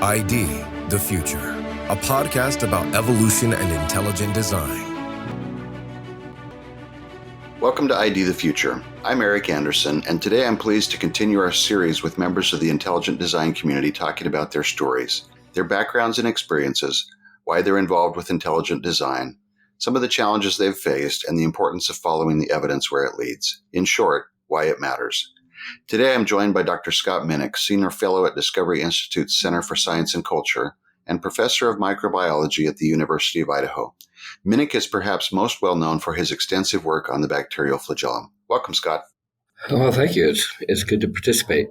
ID the Future, a podcast about evolution and intelligent design. Welcome to ID the Future. I'm Eric Anderson, and today I'm pleased to continue our series with members of the intelligent design community talking about their stories, their backgrounds and experiences, why they're involved with intelligent design, some of the challenges they've faced, and the importance of following the evidence where it leads. In short, why it matters. Today I'm joined by Dr. Scott Minnich, Senior Fellow at Discovery Institute's Center for Science and Culture and Professor of Microbiology at the University of Idaho. Minnich is perhaps most well known for his extensive work on the bacterial flagellum. Welcome, Scott. Well, thank you. It's good to participate.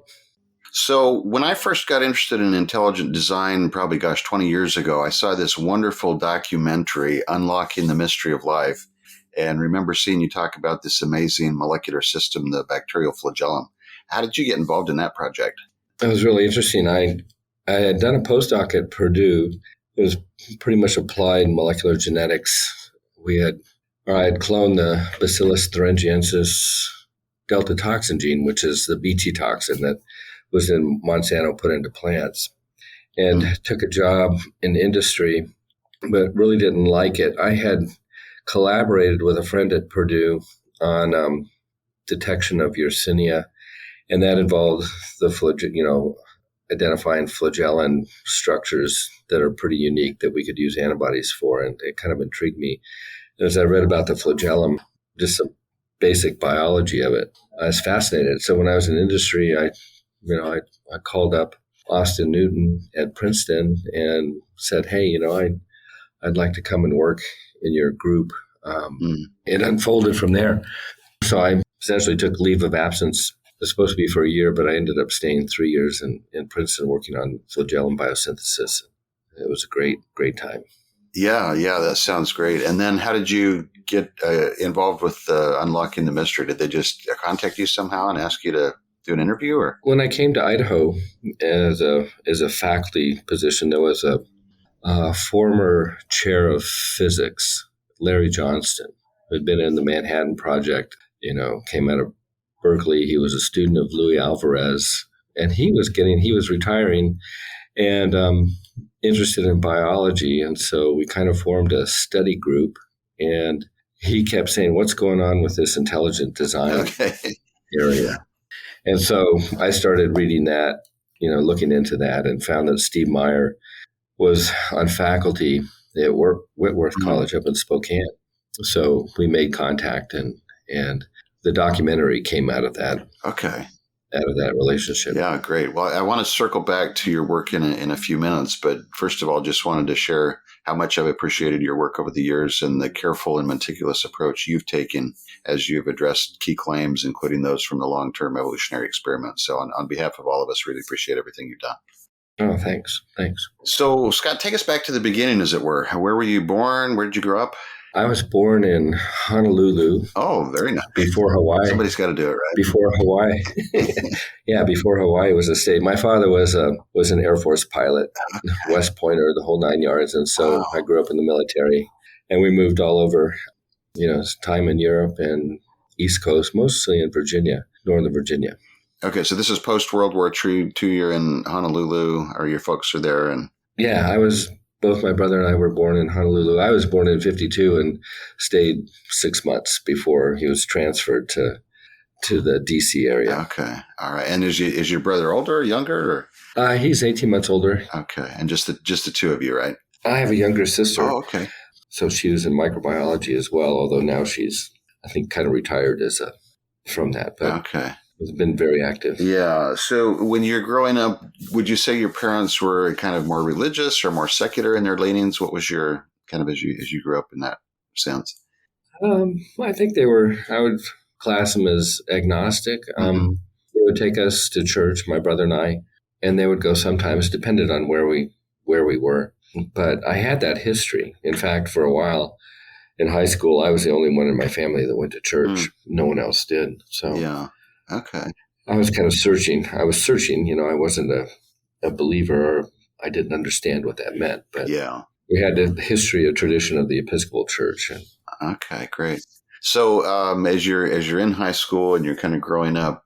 So when I first got interested in intelligent design, probably, 20 years ago, I saw this wonderful documentary, Unlocking the Mystery of Life, and remember seeing you talk about this amazing molecular system, the bacterial flagellum. How did you get involved in that project? It was really interesting. I had done a postdoc at Purdue. It was pretty much applied molecular genetics. I had cloned the Bacillus thuringiensis delta toxin gene, which is the Bt toxin that was in Monsanto put into plants, and took a job in industry, but really didn't like it. I had collaborated with a friend at Purdue on detection of Yersinia, and that involved identifying flagellin structures that are pretty unique that we could use antibodies for, and it kind of intrigued me. As I read about the flagellum, just some basic biology of it, I was fascinated. So when I was in industry, I called up Austin Newton at Princeton and said, "Hey, I'd like to come and work in your group." It unfolded from there. So I essentially took leave of absence. It was supposed to be for a year, but I ended up staying 3 years in Princeton working on flagellum biosynthesis. It was a great time. Yeah, that sounds great. And then how did you get involved with Unlocking the Mystery? Did they just contact you somehow and ask you to do an interview? Or when I came to Idaho as a faculty position, there was a former chair of physics, Larry Johnston, who had been in the Manhattan Project, came out of Berkeley. He was a student of Louis Alvarez, and he was retiring and interested in biology. And so we kind of formed a study group, and he kept saying, "What's going on with this intelligent design area?" And so I started reading that, looking into that, and found that Steve Meyer was on faculty at Whitworth College up in Spokane. So we made contact, and the documentary came out of that. Okay. Out of that relationship. Yeah, great. Well, I want to circle back to your work in a few minutes, but first of all, just wanted to share how much I've appreciated your work over the years and the careful and meticulous approach you've taken as you've addressed key claims, including those from the long-term evolutionary experiment. So on behalf of all of us, really appreciate everything you've done. Oh, thanks. So, Scott, take us back to the beginning, as it were. Where were you born? Where did you grow up? I was born in Honolulu. Oh, very nice. Before Hawaii. Somebody's got to do it, right? Before Hawaii. Yeah, before Hawaii was a state. My father was an Air Force pilot, West Pointer, the whole 9 yards. And so I grew up in the military, and we moved all over, time in Europe and East Coast, mostly in Virginia, Northern Virginia. Okay, so this is post-World War II. You're in Honolulu, or your folks are there? And yeah, both my brother and I were born in Honolulu. I was born in 1952 and stayed 6 months before he was transferred to the D.C. area. Okay. All right. And is your brother older or younger? Or? He's 18 months older. Okay. And just the two of you, right? I have a younger sister. Oh, okay. So she was in microbiology as well, although now she's, I think, kind of retired from that. But okay. Has been very active. Yeah. So when you're growing up, would you say your parents were kind of more religious or more secular in their leanings? What was your kind of as you grew up in that sense? I think they were. I would class them as agnostic. They would take us to church, my brother and I, and they would go sometimes, depended on where we were. But I had that history. In fact, for a while in high school, I was the only one in my family that went to church. No one else did. So yeah. Okay. I was kind of searching. I wasn't a believer, or I didn't understand what that meant. But yeah, we had the history, a tradition of the Episcopal Church. Okay, great. So as you're in high school and you're kind of growing up,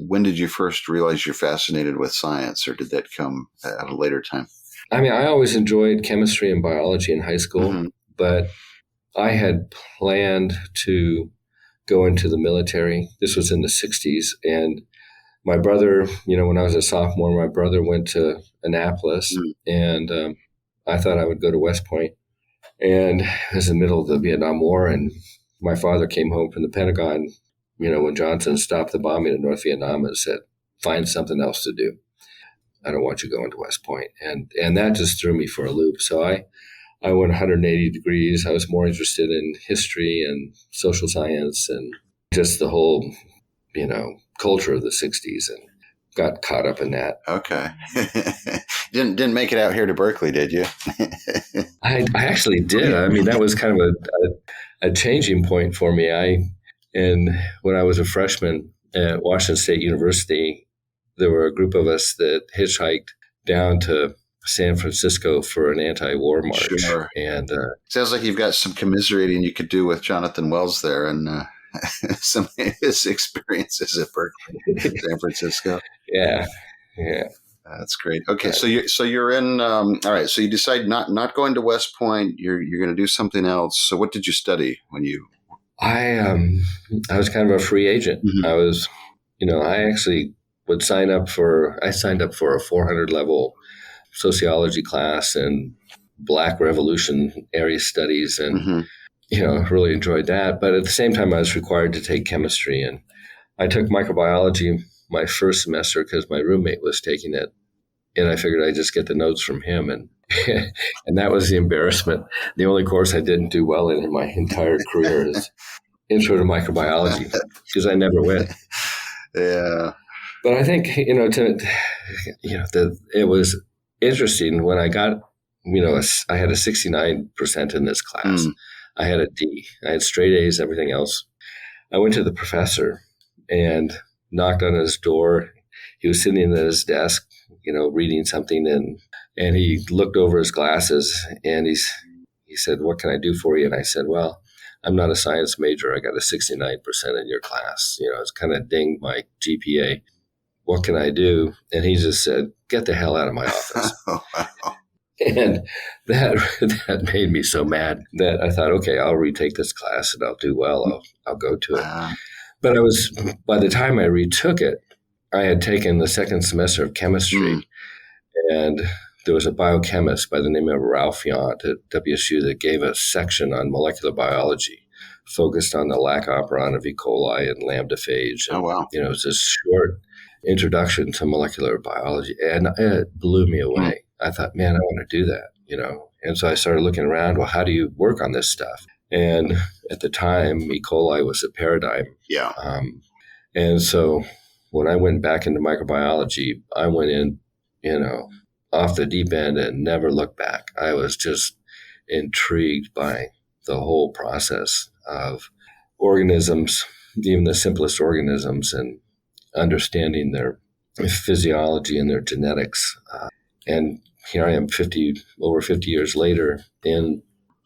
when did you first realize you're fascinated with science, or did that come at a later time? I mean, I always enjoyed chemistry and biology in high school, Mm-hmm. but I had planned to go into the military. This was in the 60s. And my brother, when I was a sophomore, my brother went to Annapolis, and I thought I would go to West Point. And it was in the middle of the Vietnam War, and my father came home from the Pentagon, when Johnson stopped the bombing of North Vietnam, and said, find something else to do. I don't want you going to West Point. And that just threw me for a loop. So I went 180 degrees. I was more interested in history and social science and just the whole, culture of the 60s, and got caught up in that. Okay. Didn't make it out here to Berkeley, did you? I actually did. I mean, that was kind of a changing point for me. When I was a freshman at Washington State University, there were a group of us that hitchhiked down to San Francisco for an anti-war march. Sure. And sounds like you've got some commiserating you could do with Jonathan Wells there, and some of his experiences at Berkeley, San Francisco. Yeah. That's great. Okay, so you're in. All right, so you decide not going to West Point. You're going to do something else. So what did you study when you? I was kind of a free agent. Mm-hmm. I was, I actually would sign up for. I signed up for a 400 level sociology class and Black Revolutionary studies, and Mm-hmm. Really enjoyed that. But at the same time, I was required to take chemistry, and I took microbiology my first semester because my roommate was taking it, and I figured I'd just get the notes from him, and and that was the embarrassment. The only course I didn't do well in my entire career is Intro to Microbiology, because I never went. Yeah. But I think it was interesting when I got I had a 69% in this class. Mm. I had a D. I had straight A's, everything else. I went to the professor and knocked on his door. He was sitting at his desk, reading something, and he looked over his glasses, and he said, "What can I do for you?" And I said, "Well, I'm not a science major. I got a 69% in your class. It's kind of dinged my GPA. What can I do?" And he just said, "Get the hell out of my office." Oh, wow. And that made me so mad that I thought, okay, I'll retake this class and I'll do well. I'll go to it. But by the time I retook it, I had taken the second semester of chemistry, and there was a biochemist by the name of Ralph Yount at WSU that gave a section on molecular biology, focused on the lac operon of E. coli and lambda-phage. Oh, wow. It was a short introduction to molecular biology, and it blew me away. I thought, man, I want to do that, And so I started looking around, well, how do you work on this stuff? And at the time, E. coli was a paradigm. Yeah. And so when I went back into microbiology, I went in, off the deep end and never looked back. I was just intrigued by the whole process of organisms, even the simplest organisms, and understanding their physiology and their genetics. And here I am over 50 years later and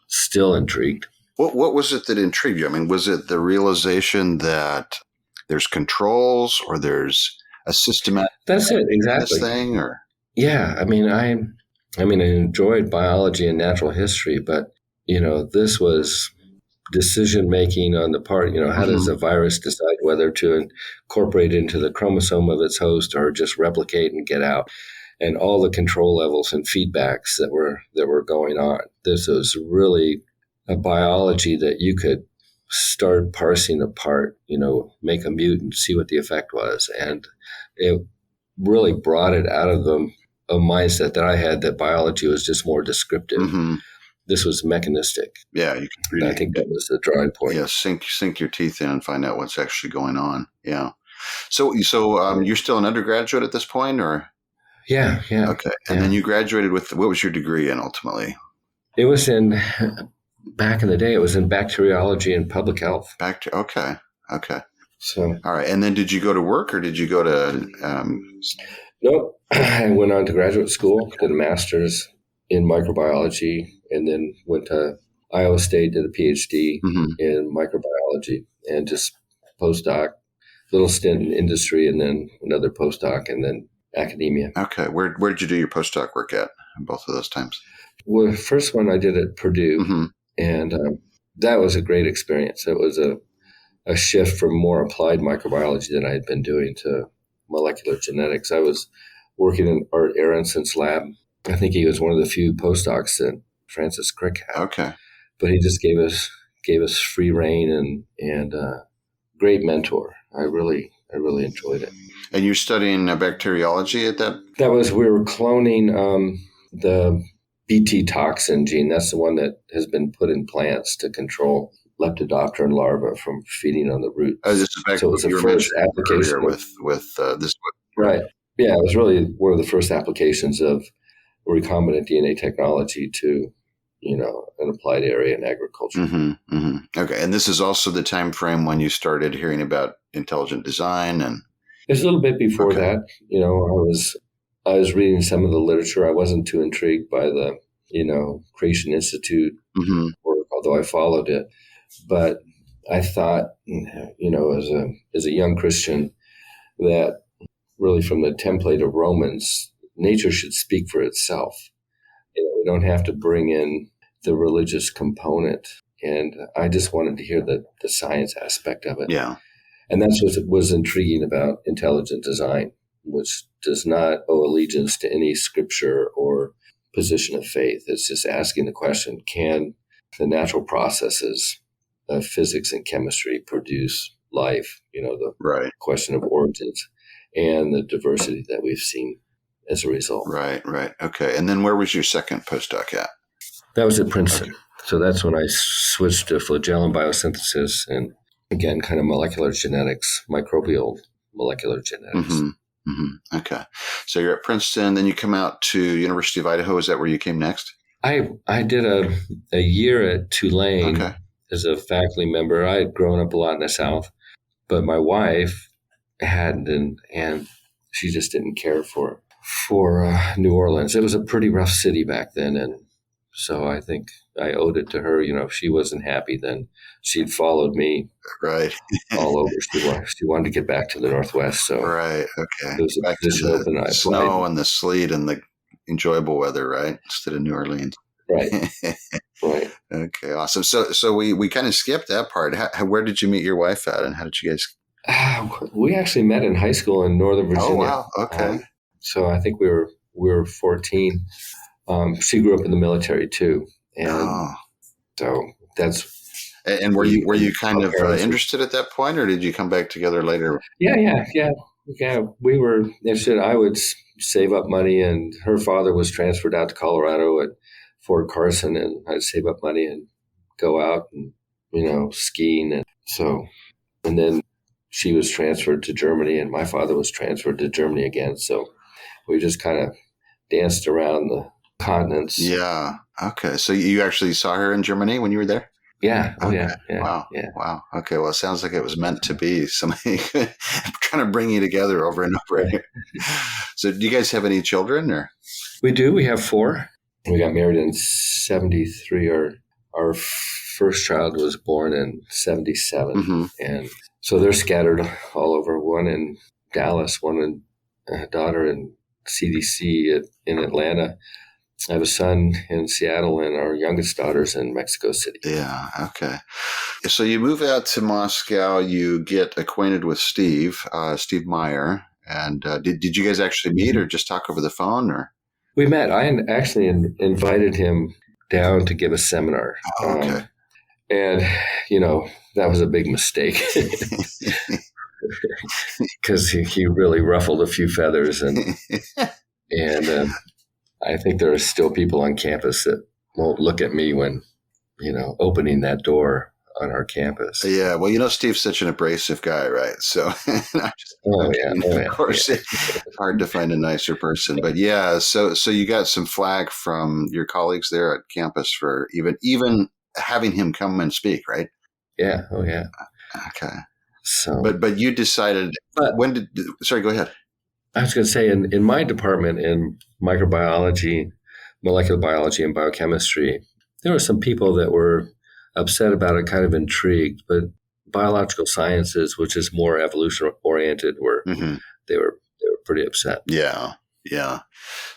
still intrigued. What was it that intrigued you? I mean, was it the realization that there's controls or there's a systematic That's it, exactly. thing? Or yeah, I mean, I enjoyed biology and natural history, but this was decision making on the part. How does a virus decide whether to incorporate into the chromosome of its host or just replicate and get out? And all the control levels and feedbacks that were going on. This was really a biology that you could start parsing apart, make a mutant, see what the effect was. And it really brought it out of a mindset that I had that biology was just more descriptive. Mm-hmm. This was mechanistic. Yeah, you can really, I think that was the drawing point. Yeah, sink your teeth in and find out what's actually going on. Yeah. So you're still an undergraduate at this point, or? Yeah. Okay. And then you graduated with, what was your degree in ultimately? It was back in the day, it was in bacteriology and public health. Okay. So. All right. And then did you go to work, or did you go to? Nope. I went on to graduate school, did a master's in microbiology, and then went to Iowa State, did a PhD Mm-hmm. in microbiology, and just postdoc, little stint in industry, and then another postdoc, and then academia. Okay. Where did you do your postdoc work at in both of those times? Well, first one I did at Purdue, Mm-hmm. and that was a great experience. It was a shift from more applied microbiology than I had been doing to molecular genetics. I was working in Art Aronson's lab. I think he was one of the few postdocs that Francis Crick had. Okay. But he just gave us free reign and great mentor. I really enjoyed it. And you're studying bacteriology at that? We were cloning the Bt toxin gene. That's the one that has been put in plants to control Lepidopteran larvae from feeding on the roots. Oh, this is back so it was the first application with this. Right. Yeah, it was really one of the first applications of recombinant DNA technology to, an applied area in agriculture. Mm-hmm, mm-hmm. Okay, and this is also the time frame when you started hearing about intelligent design, and it's a little bit before that. I was reading some of the literature. I wasn't too intrigued by the, Creation Institute mm-hmm. work, although I followed it. But I thought, as a young Christian, that really from the template of Romans, nature should speak for itself. We don't have to bring in the religious component. And I just wanted to hear the science aspect of it. Yeah. And that's what was intriguing about intelligent design, which does not owe allegiance to any scripture or position of faith. It's just asking the question, can the natural processes of physics and chemistry produce life? The question of origins and the diversity that we've seen as a result. Right. Okay. And then where was your second postdoc at? That was at Princeton. Okay. So that's when I switched to flagellum biosynthesis and, again, kind of molecular genetics, microbial molecular genetics. Mm-hmm. Mm-hmm. Okay. So you're at Princeton, then you come out to University of Idaho. Is that where you came next? I did a year at Tulane as a faculty member. I had grown up a lot in the South, but my wife hadn't, and she just didn't care for New Orleans. It was a pretty rough city back then, and so I think I owed it to her. If she wasn't happy, then she'd followed me all over. She wanted to get back to the Northwest, so okay. There was a position open. I snow applied. And the sleet and the enjoyable weather, right? Instead of New Orleans, right? Okay, awesome. So we kind of skipped that part. Where did you meet your wife at, and how did you guys? We actually met in high school in Northern Virginia. Oh wow! Okay. So I think we were 14. She grew up in the military too, and so that's. And were you kind of interested at that point, or did you come back together later? Yeah. We were interested. I would save up money, and her father was transferred out to Colorado at Fort Carson, and I'd save up money and go out and skiing, and then she was transferred to Germany, and my father was transferred to Germany again. So we just kind of danced around the continents. Yeah. Okay. So you actually saw her in Germany when you were there? Yeah. Oh, okay. Yeah. Wow. Yeah. Wow. Okay. Well, it sounds like it was meant to be. Somebody trying to bring you together over and over here. So do you guys have any children? Or? We do. We have 4. We got married in 73. Our first child was born in 77. Mm-hmm. And so they're scattered all over. One in Dallas, one in a daughter in CDC in Atlanta. I have a son in Seattle, and our youngest daughter's in Mexico City. Yeah, okay. So you move out to Moscow, you get acquainted with Steve Meyer, and did you guys actually meet or just talk over the phone? Or we met. I actually invited him down to give a seminar. Oh, okay. And, that was a big mistake because he really ruffled a few feathers, and I think there are still people on campus that won't look at me when, opening that door on our campus. Yeah. Well, Steve's such an abrasive guy, right? So, of course, it's hard to find a nicer person. But yeah, so you got some flack from your colleagues there at campus for even having him come and speak, right? Yeah. Oh, yeah. Okay. So, but you decided. Sorry, go ahead. I was going to say, in my department in microbiology, molecular biology, and biochemistry, There were some people that were upset about it, kind of intrigued, but biological sciences, which is more evolution oriented, Mm-hmm. they were pretty upset. Yeah. Yeah.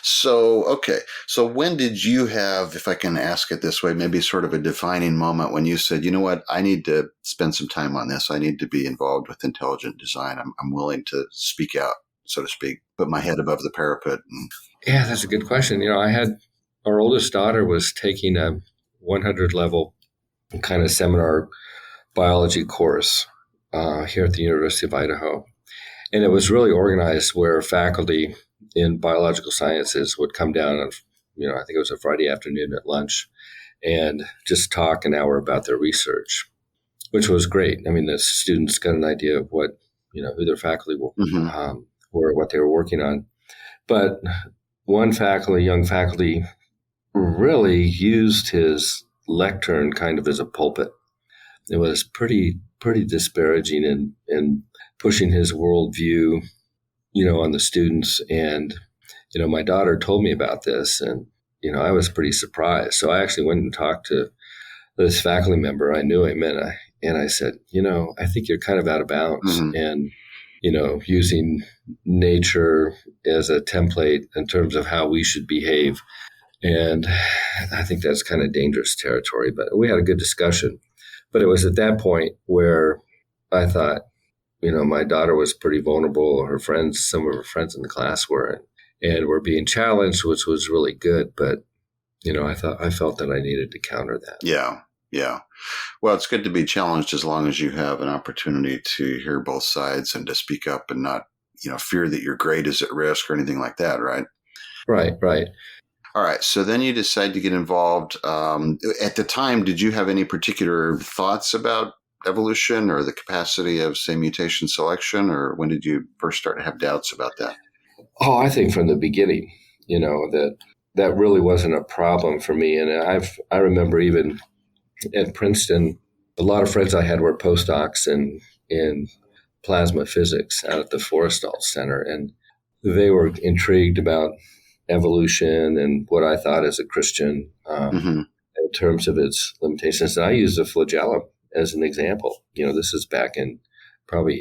So, okay. So when did you have, if I can ask it this way, maybe sort of a defining moment when you said, you know what, I need to spend some time on this. I need to be involved with intelligent design. I'm willing to speak out, so to speak, put my head above the parapet. Yeah, that's a good question. Our oldest daughter was taking a 100 level kind of seminar biology course here at the University of Idaho. And it was really organized where faculty in biological sciences would come down on, I think it was a Friday afternoon at lunch and just talk an hour about their research, which was great. I mean, the students got an idea of what, who their faculty were, what they were working on. But one young faculty, really used his lectern kind of as a pulpit. It was pretty disparaging and pushing his worldview, on the students. And, my daughter told me about this, and, I was pretty surprised. So I actually went and talked to this faculty member. I knew him, and I said, I think you're kind of out of bounds. Mm-hmm. And, using nature as a template in terms of how we should behave. And I think that's kind of dangerous territory. But we had a good discussion. But it was at that point where I thought, my daughter was pretty vulnerable. Some of her friends in the class were, and were being challenged, which was really good. But, I felt that I needed to counter that. Yeah. Yeah. Well, it's good to be challenged as long as you have an opportunity to hear both sides and to speak up and not, fear that your grade is at risk or anything like that, right? Right. All right. So then you decide to get involved. At the time, did you have any particular thoughts about evolution or the capacity of, say, mutation selection, or when did you first start to have doubts about that? Oh, I think from the beginning, that really wasn't a problem for me. And I remember even at Princeton, a lot of friends I had were postdocs in plasma physics out at the Forrestal Center, and they were intrigued about evolution and what I thought as a Christian in terms of its limitations. And I use the flagellum as an example. This is back in probably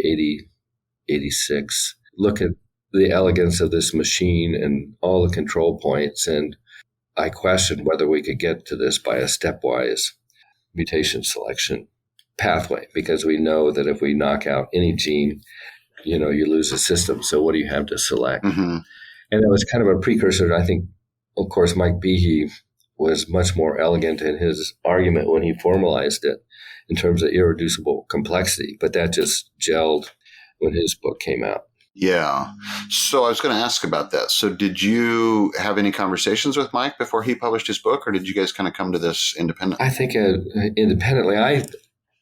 86. Look at the elegance of this machine and all the control points. And I questioned whether we could get to this by a stepwise mutation selection pathway, because we know that if we knock out any gene, you lose a system. So what do you have to select? Mm-hmm. And that was kind of a precursor. I think, of course, Mike Behe was much more elegant in his argument when he formalized it in terms of irreducible complexity. But that just gelled when his book came out. Yeah. So I was going to ask about that. So did you have any conversations with Mike before he published his book, or did you guys kind of come to this independently? I think independently. I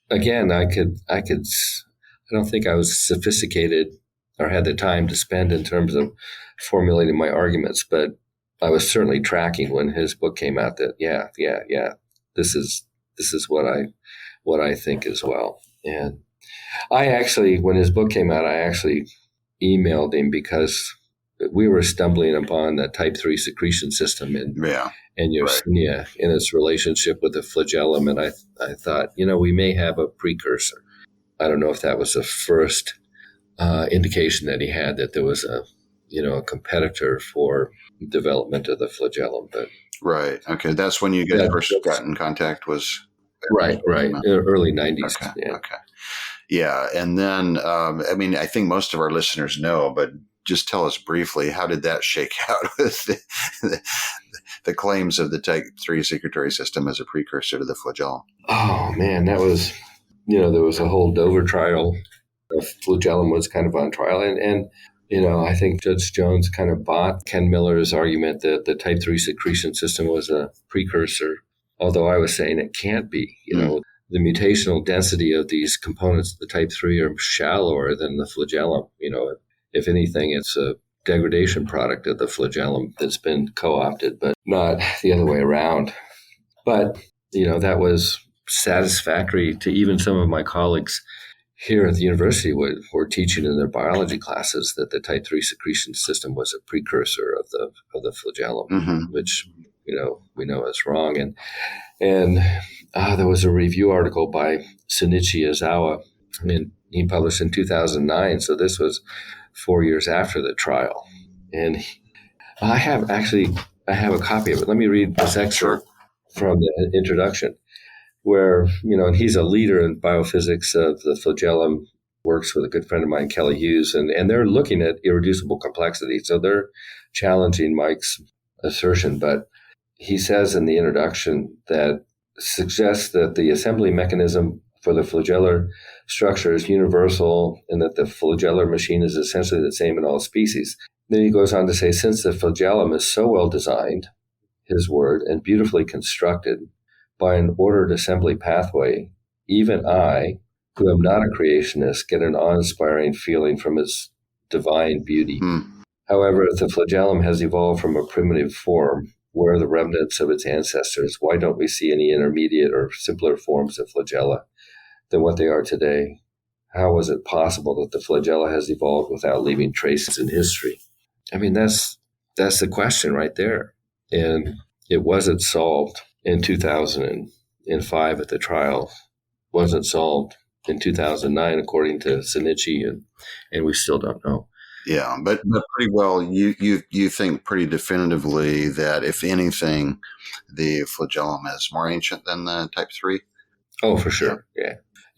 don't think I was sophisticated or had the time to spend in terms of formulating my arguments, but I was certainly tracking when his book came out that, this is what I think as well. And I actually, when his book came out, I actually emailed him because we were stumbling upon the type 3 secretion system in Yersinia in its relationship with the flagellum. And I thought, we may have a precursor. I don't know if that was the first indication that he had that there was a competitor for development of the flagellum. But right. Okay. That's when you guys first got in contact was. Right. Early 90s. Okay. Yeah. Okay. Yeah. And then, I think most of our listeners know, but just tell us briefly, how did that shake out with the claims of the type 3 secretory system as a precursor to the flagellum? Oh, man, that was, there was a whole Dover trial. The flagellum was kind of on trial. And I think Judge Jones kind of bought Ken Miller's argument that the type 3 secretion system was a precursor, although I was saying it can't be. The mutational density of these components of the type 3 are shallower than the flagellum. If anything, it's a degradation product of the flagellum that's been co-opted, but not the other way around. But, that was satisfactory to even some of my colleagues here at the university were teaching in their biology classes that the type 3 secretion system was a precursor of the flagellum, which, we know is wrong. And there was a review article by Shinichi Izawa, and he published in 2009. So this was 4 years after the trial. And I have a copy of it. Let me read this excerpt from the introduction, where, and he's a leader in biophysics of the flagellum, works with a good friend of mine, Kelly Hughes, and they're looking at irreducible complexity. So they're challenging Mike's assertion, but he says in the introduction that suggests that the assembly mechanism for the flagellar structure is universal and that the flagellar machine is essentially the same in all species. Then he goes on to say, since the flagellum is so well designed, his word, and beautifully constructed by an ordered assembly pathway, even I, who am not a creationist, get an awe-inspiring feeling from its divine beauty. However, if the flagellum has evolved from a primitive form, where are the remnants of its ancestors? Why don't we see any intermediate or simpler forms of flagella than what they are today? How was it possible that the flagella has evolved without leaving traces in history? I mean, that's the question right there. And it wasn't solved in 2005 at the trial. Wasn't solved in 2009, according to Shinichi, and we still don't know. Yeah, but pretty well, you think pretty definitively that, if anything, the flagellum is more ancient than the type 3? Oh, for sure.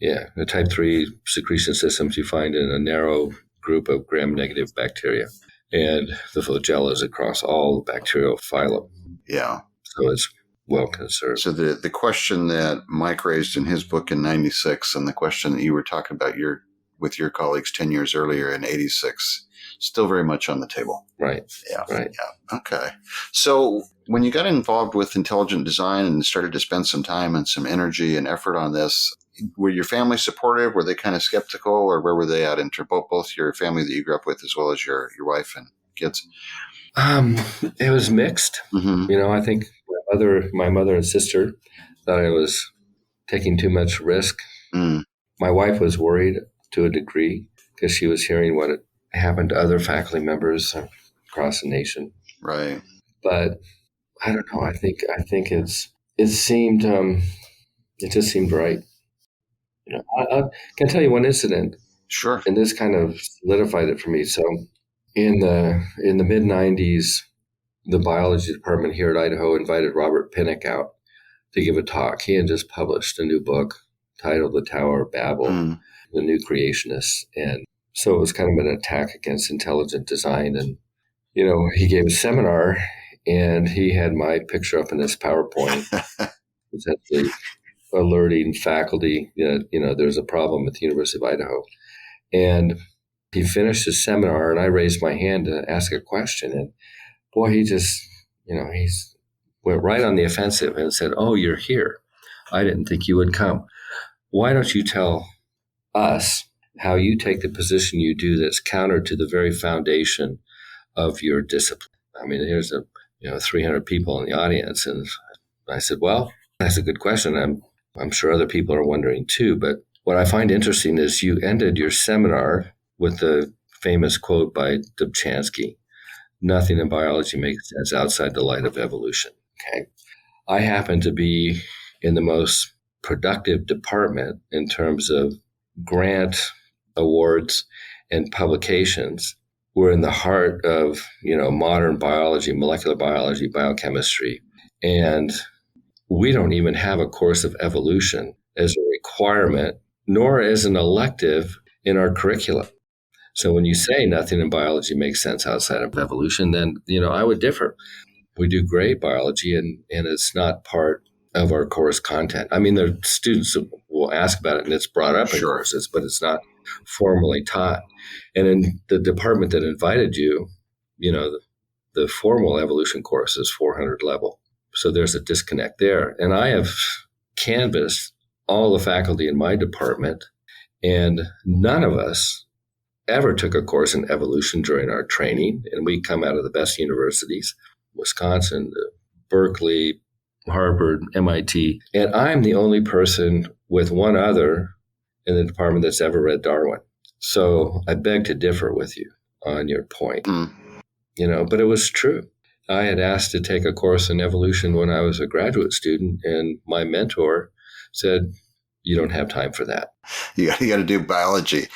Yeah. The type 3 secretion systems you find in a narrow group of gram-negative bacteria, and the flagella is across all the bacterial phylum. Yeah. So it's well conserved. So the question that Mike raised in his book in 96, and the question that you were talking about with your colleagues 10 years earlier in 86, still very much on the table. Right. Yeah. Right. Yeah. Okay. So when you got involved with intelligent design and started to spend some time and some energy and effort on this, were your family supportive? Were they kind of skeptical, or where were they at in both your family that you grew up with as well as your wife and kids? It was mixed. Mm-hmm. I think my mother and sister thought I was taking too much risk. My wife was worried to a degree because she was hearing what had happened to other faculty members across the nation. Right. But I don't know. I think it seemed it just seemed right. I can tell you one incident. Sure. And this kind of solidified it for me. So in the mid 90s, the biology department here at Idaho invited Robert Minnich out to give a talk. He had just published a new book titled The Tower of Babel, The New Creationists. And so it was kind of an attack against intelligent design. And, he gave a seminar, and he had my picture up in his PowerPoint, essentially alerting faculty that, there's a problem at the University of Idaho. And he finished his seminar, and I raised my hand to ask a question. And boy, he just, he's went right on the offensive and said, "Oh, you're here. I didn't think you would come. Why don't you tell us how you take the position you do that's counter to the very foundation of your discipline?" I mean, here's 300 people in the audience. And I said, well, that's a good question. I'm sure other people are wondering too. But what I find interesting is you ended your seminar with the famous quote by Dobzhansky, "Nothing in biology makes sense outside the light of evolution." Okay. I happen to be in the most productive department in terms of grant awards and publications. We're in the heart of, modern biology, molecular biology, biochemistry. And we don't even have a course of evolution as a requirement, nor as an elective in our curriculum. So when you say nothing in biology makes sense outside of evolution, then, I would differ. We do great biology, and it's not part of our course content. I mean, the students will ask about it, and it's brought up in courses, but it's not formally taught. And in the department that invited you, the formal evolution course is 400 level. So there's a disconnect there. And I have canvassed all the faculty in my department, and none of us ever took a course in evolution during our training. And we come out of the best universities, Wisconsin, Berkeley, Harvard, MIT. And I'm the only person with one other in the department that's ever read Darwin. So I beg to differ with you on your point, but it was true. I had asked to take a course in evolution when I was a graduate student, and my mentor said, "You don't have time for that." You got to do biology.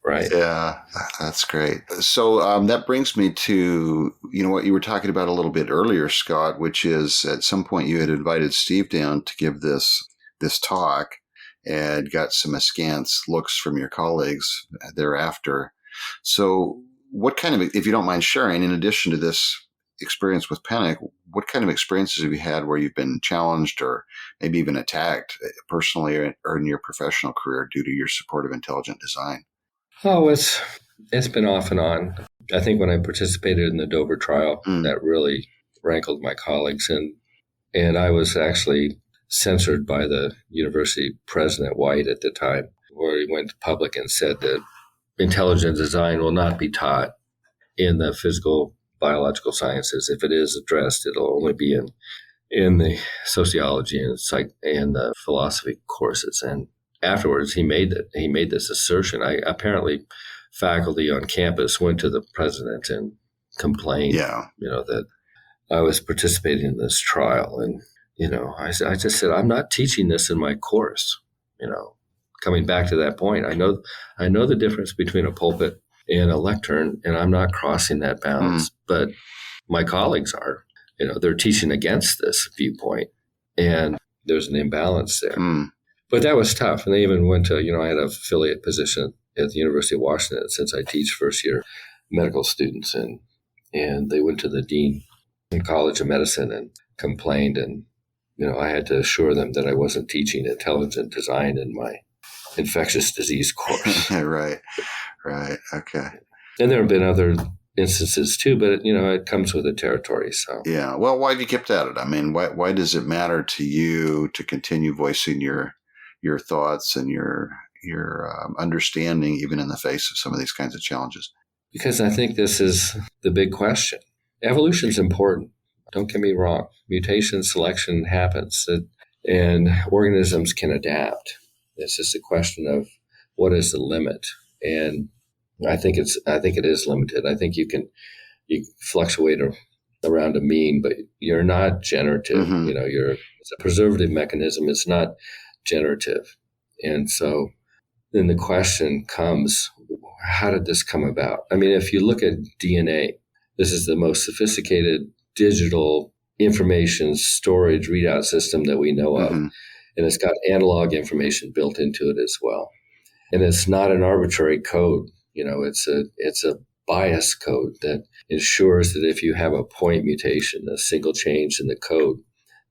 Right. Yeah, that's great. So that brings me to, what you were talking about a little bit earlier, Scott, which is at some point you had invited Steve down to give this talk and got some askance looks from your colleagues thereafter. So what kind of, if you don't mind sharing, in addition to this experience with Minnich, what kind of experiences have you had where you've been challenged or maybe even attacked personally or in your professional career due to your support of intelligent design? Oh, it's been off and on. I think when I participated in the Dover trial, that really rankled my colleagues, and I was actually censored by the university president, White, at the time, where he went public and said that intelligent design will not be taught in the physical biological sciences. If it is addressed, it'll only be in the sociology and the philosophy courses. And afterwards, he made this assertion. Apparently, faculty on campus went to the president and complained, that I was participating in this trial. And, I just said, I'm not teaching this in my course. Coming back to that point, I know the difference between a pulpit and a lectern, and I'm not crossing that bounds. But my colleagues are. They're teaching against this viewpoint, and there's an imbalance there. But that was tough. And they even went to, I had an affiliate position at the University of Washington since I teach first-year medical students. And they went to the dean in College of Medicine and complained. And, I had to assure them that I wasn't teaching intelligent design in my infectious disease course. Right. Okay. And there have been other instances too, but, it comes with the territory. So yeah. Well, why have you kept at it? I mean, why does it matter to you to continue voicing your thoughts and your understanding, even in the face of some of these kinds of challenges? Because I think this is the big question. Evolution is important. Don't get me wrong. Mutation selection happens, and organisms can adapt. It's just a question of what is the limit, and I think it is limited. I think you fluctuate around a mean, but you're not generative. It's a preservative mechanism. It's not generative. And so then the question comes, how did this come about? I mean, if you look at DNA, this is the most sophisticated digital information storage readout system that we know of. And it's got analog information built into it as well. And it's not an arbitrary code. It's a bias code that ensures that if you have a point mutation, a single change in the code,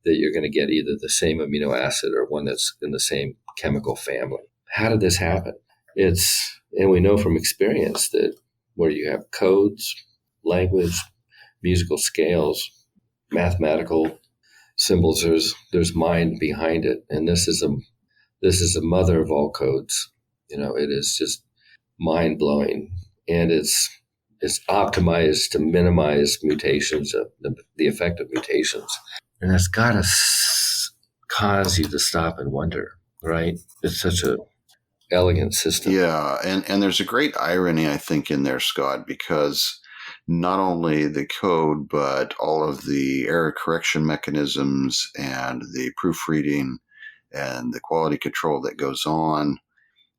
that you're going to get either the same amino acid or one that's in the same chemical family. How did this happen? And we know from experience that where you have codes, language, musical scales, mathematical symbols, there's mind behind it. And this is a mother of all codes. It is just mind-blowing. And it's optimized to minimize mutations, the effect of mutations. And that's got to cause you to stop and wonder, right? It's such a elegant system. Yeah, and there's a great irony, I think, in there, Scott, because not only the code, but all of the error correction mechanisms and the proofreading and the quality control that goes on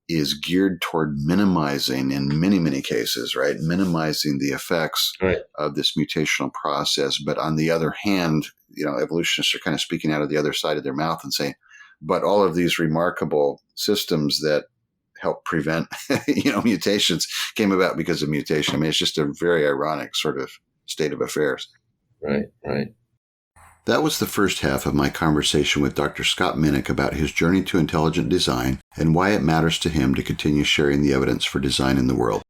is geared toward minimizing, in many, many cases, right? Minimizing the effects of this mutational process. But on the other hand, evolutionists are kind of speaking out of the other side of their mouth and saying, but all of these remarkable systems that help prevent, mutations came about because of mutation. I mean, it's just a very ironic sort of state of affairs. Right. That was the first half of my conversation with Dr. Scott Minnich about his journey to intelligent design and why it matters to him to continue sharing the evidence for design in the world.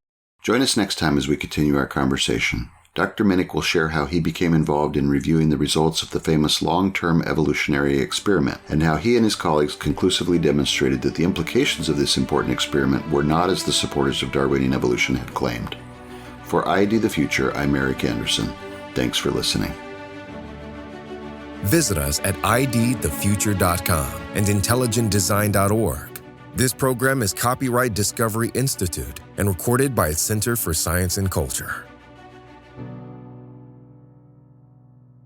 Join us next time as we continue our conversation. Dr. Minnich will share how he became involved in reviewing the results of the famous long-term evolutionary experiment and how he and his colleagues conclusively demonstrated that the implications of this important experiment were not as the supporters of Darwinian evolution had claimed. For ID the Future, I'm Eric Anderson. Thanks for listening. Visit us at idthefuture.com and intelligentdesign.org. This program is copyright Discovery Institute and recorded by its Center for Science and Culture.